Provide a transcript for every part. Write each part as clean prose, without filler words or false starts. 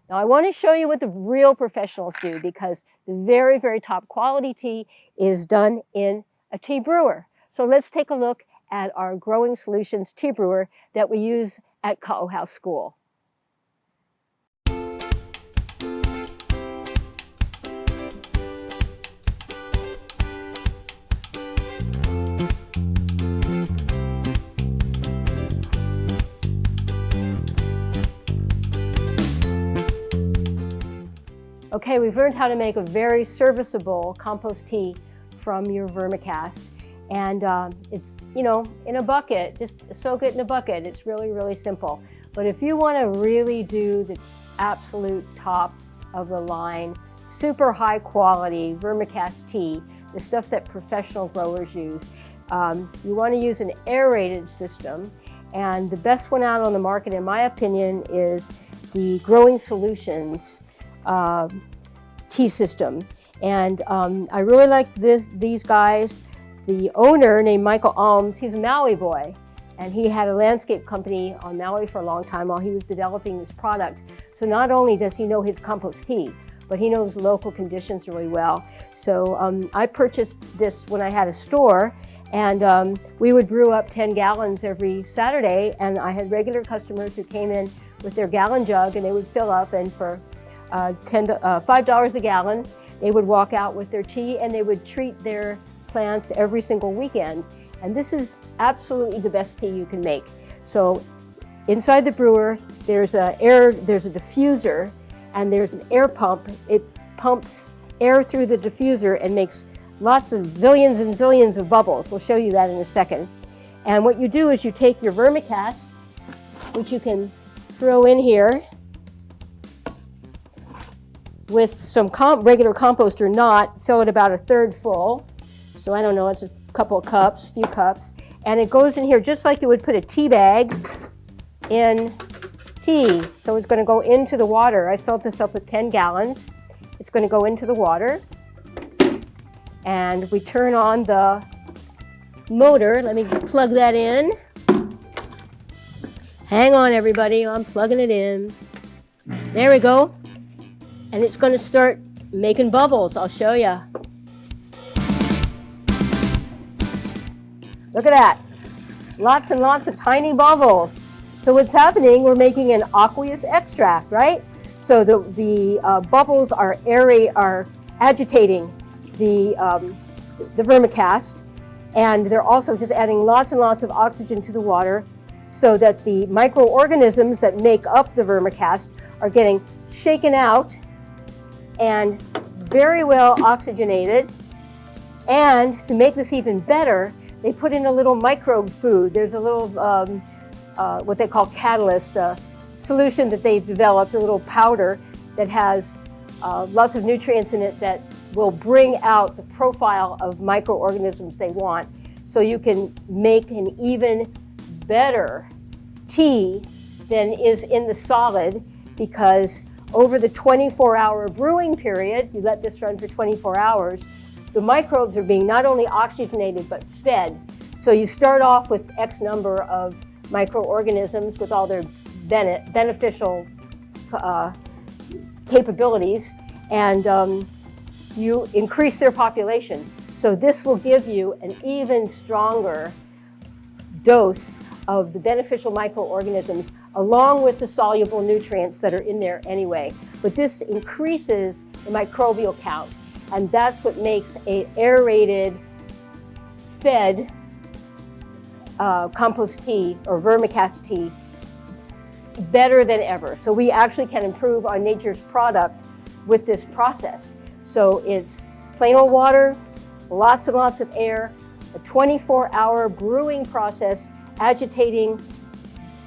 Now I want to show you what the real professionals do, because the very, very top quality tea is done in a tea brewer. So let's take a look at our Growing Solutions tea brewer that we use at Ka'au House School. Okay, we've learned how to make a very serviceable compost tea from your vermicast. And it's, you know, in a bucket, just soak it in a bucket. It's really, really simple. But if you want to really do the absolute top of the line, super high quality vermicast tea, the stuff that professional growers use, you want to use an aerated system. And the best one out on the market, in my opinion, is the Growing Solutions tea system. And I really like these guys. The owner, named Michael Alms, he's a Maui boy, and he had a landscape company on Maui for a long time while he was developing this product. So not only does he know his compost tea, but he knows local conditions really well. So I purchased this when I had a store, and we would brew up 10 gallons every Saturday, and I had regular customers who came in with their gallon jug, and they would fill up, and for $5 a gallon, they would walk out with their tea, and they would treat their plants every single weekend. And this is absolutely the best tea you can make. So inside the brewer, there's a diffuser, and there's an air pump. It pumps air through the diffuser and makes lots of zillions and zillions of bubbles. We'll show you that in a second. And what you do is you take your vermicast, which you can throw in here with some regular compost or not, fill it about 1/3 full. So I don't know, it's a couple of cups, few cups. And it goes in here just like you would put a tea bag in tea. So it's going to go into the water. I filled this up with 10 gallons. It's going to go into the water. And we turn on the motor. Let me plug that in. Hang on, everybody, I'm plugging it in. There we go. And it's going to start making bubbles. I'll show you. Look at that. Lots and lots of tiny bubbles. So what's happening, we're making an aqueous extract, right? So the bubbles are agitating the vermicast, and they're also just adding lots and lots of oxygen to the water, so that the microorganisms that make up the vermicast are getting shaken out and very well oxygenated. And to make this even better, they put in a little microbe food. There's a little, what they call catalyst, a solution that they've developed, a little powder that has lots of nutrients in it that will bring out the profile of microorganisms they want. So you can make an even better tea than is in the solid, because over the 24-hour brewing period, you let this run for 24 hours, the microbes are being not only oxygenated but fed. So you start off with X number of microorganisms with all their beneficial capabilities, and you increase their population. So this will give you an even stronger dose of the beneficial microorganisms, along with the soluble nutrients that are in there anyway. But this increases the microbial count, and that's what makes an aerated, fed compost tea or vermicast tea better than ever. So we actually can improve on nature's product with this process. So it's plain old water, lots and lots of air, a 24-hour brewing process, agitating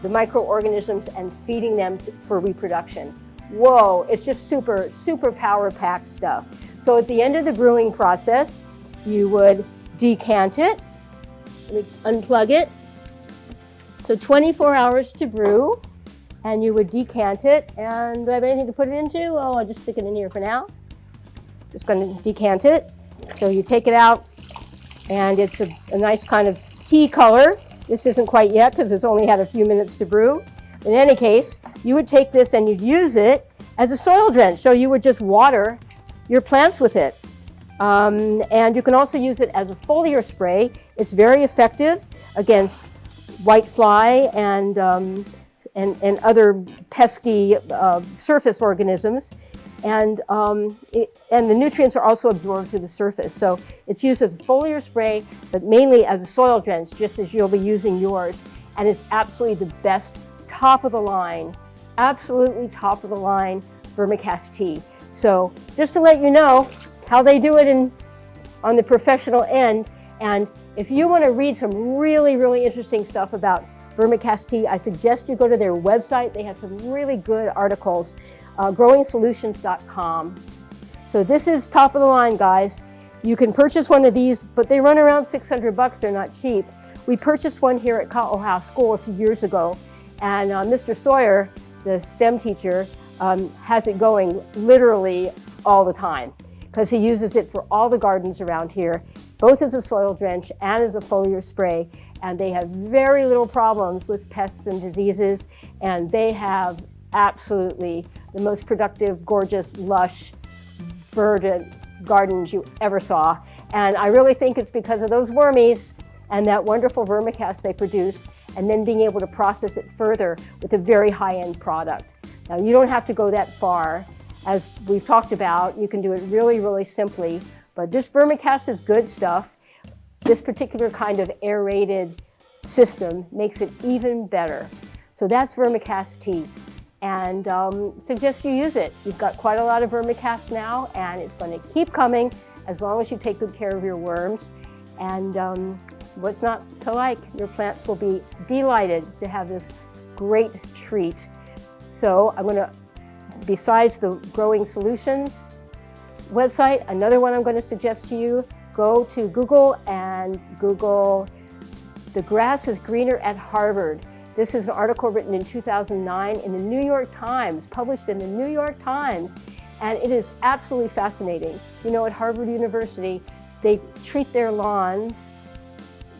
the microorganisms and feeding them for reproduction. Whoa, it's just super, super power-packed stuff. So at the end of the brewing process, you would decant it. Let me unplug it. So 24 hours to brew, and you would decant it. And do I have anything to put it into? Oh, I'll just stick it in here for now. Just going to decant it. So you take it out, and it's a nice kind of tea color. This isn't quite yet because it's only had a few minutes to brew. In any case, you would take this and you'd use it as a soil drench. So you would just water your plants with it. And you can also use it as a foliar spray. It's very effective against whitefly and other pesky surface organisms. And the nutrients are also absorbed through the surface. So it's used as a foliar spray, but mainly as a soil drench, just as you'll be using yours. And it's absolutely the best, top of the line, absolutely top of the line vermicast tea. So just to let you know how they do it on the professional end. And if you want to read some really, really interesting stuff about vermicast tea, I suggest you go to their website. They have some really good articles, growingsolutions.com. So this is top of the line, guys. You can purchase one of these, but they run around $600. They're not cheap. We purchased one here at Oahu School a few years ago, and Mr. Sawyer, the STEM teacher, has it going literally all the time because he uses it for all the gardens around here, both as a soil drench and as a foliar spray. And they have very little problems with pests and diseases, and they have absolutely the most productive, gorgeous, lush, verdant gardens you ever saw. And I really think it's because of those wormies and that wonderful vermicast they produce, and then being able to process it further with a very high-end product. Now, you don't have to go that far. As we've talked about, you can do it really, really simply, but this vermicast is good stuff. This particular kind of aerated system makes it even better. So that's vermicast tea, and suggest you use it. You've got quite a lot of vermicast now, and it's going to keep coming as long as you take good care of your worms. And what's not to like? Your plants will be delighted to have this great treat. So I'm going to, besides the Growing Solutions website, another one I'm going to suggest to you, go to Google and Google "The Grass is Greener at Harvard." This is an article written in 2009 in the New York Times, published in the New York Times, and it is absolutely fascinating. You know, at Harvard University, they treat their lawns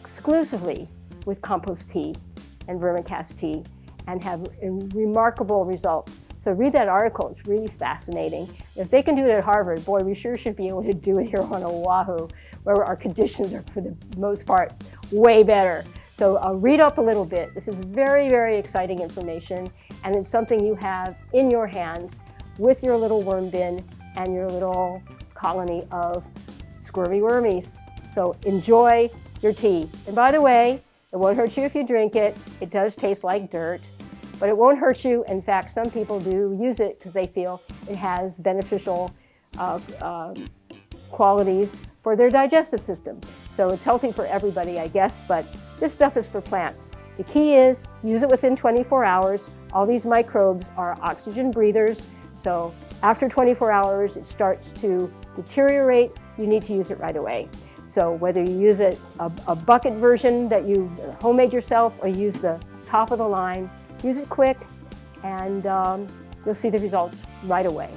exclusively with compost tea and vermicast tea and have remarkable results. So read that article, it's really fascinating. If they can do it at Harvard, boy, we sure should be able to do it here on Oahu, where our conditions are, for the most part, way better. So read up a little bit. This is very, very exciting information, and it's something you have in your hands with your little worm bin and your little colony of squirmy wormies. So enjoy your tea. And by the way, it won't hurt you if you drink it. It does taste like dirt, but it won't hurt you. In fact, some people do use it because they feel it has beneficial qualities for their digestive system. So it's healthy for everybody, I guess, but this stuff is for plants. The key is use it within 24 hours. All these microbes are oxygen breathers. So after 24 hours, it starts to deteriorate. You need to use it right away. So whether you use a bucket version that you homemade yourself or use the top of the line, use it quick, and you'll see the results right away.